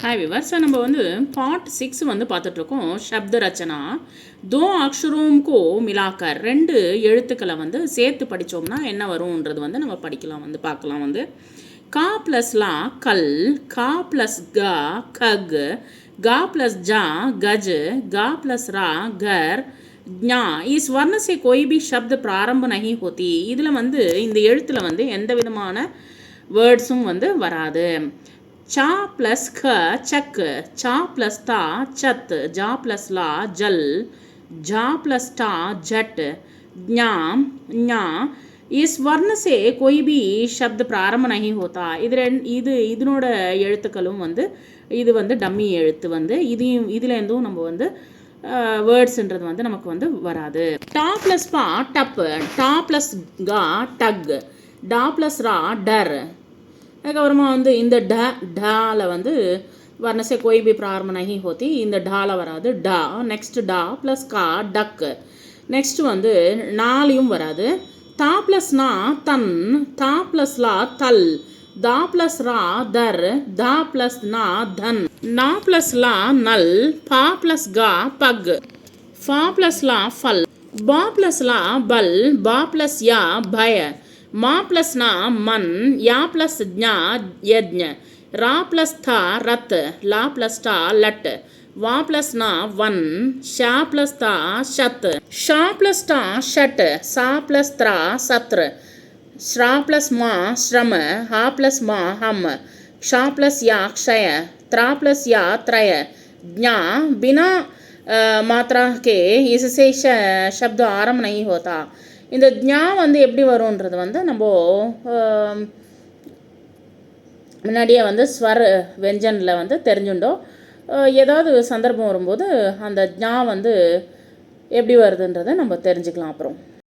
हाय weavers நம்ம வந்து part 6 வந்து பார்த்துட்டு இருக்கோம் शब्द रचना दो अक्षरों को मिलाकर ரெண்டு எழுத்துக்களை வந்து சேர்த்து படிச்சோம்னா என்ன வரும்ன்றது வந்து நம்ம படிக்கலாம் வந்து பார்க்கலாம் வந்து का प्लस ला कल का प्लस गा खग गा प्लस जा गज गा प्लस रा घर ஞா इस वर्ण से कोई भी शब्द प्रारंभ नहीं होती இதில் வந்து இந்த எழுத்தில் வந்து எந்த விதமான வேர்ட்ஸும் வந்து வராது चा प्लस ख चक चा प्लस ता चत जा प्लस ला जल जा प्लस टा झट ज्ञा ஞா इस वर्ण से कोई भी शब्द प्रारंभ नहीं होता இதனோட எழுத்துக்களும் வந்து இது வந்து டம்மி எழுத்து வந்து இதுலேருந்தும் நம்ம வந்து வேர்ட்ஸ்ன்றது வந்து நமக்கு வந்து வராது டா ப்ளஸ் பா டப் டா ப்ளஸ் கா டக் டா ப்ளஸ் ரா டர் அதுக்கப்புறமா வந்து இந்த டால வந்து வர்ணசே कोई भी प्रारंभ नहीं होती இந்த டால வராது டா நெக்ஸ்ட் டா ப்ளஸ் கா டக் நெக்ஸ்ட் வந்து நாலையும் வராது தா ப்ளஸ் நா தன் தா ப்ளஸ் லா தல் दा प्लस रा दर दा प्लस ना धन ना प्लस ला नल पा प्लस गा पग फा प्लस ला फल बा प्लस ला बल बा प्लस या भय मा प्लस ना मन या प्लस ज्ञा यज्ञ रा प्लस था रत ला प्लस टा लट वा प्लस ना वन शा प्लस ता शत शा प्लस टा शट सा प्लस त्रा सत्र श्रा प्लस मा श्रम हा प्लस मा हम क्षा प्लस या क्षय त्रा प्लस या त्रय ज्ञा बिना मात्रा के इससे शब्द आरंभ नहीं होता இந்த ज्ञा வந்து எப்படி வரும்ன்றது வந்து நம்ம முன்னாடியே வந்து ஸ்வர் வெஞ்சனில் வந்து தெரிஞ்சுட்டோம் ஏதாவது சந்தர்ப்பம் வரும்போது அந்த ज्ञा வந்து எப்படி வருதுன்றதை நம்ம தெரிஞ்சுக்கலாம் அப்புறம்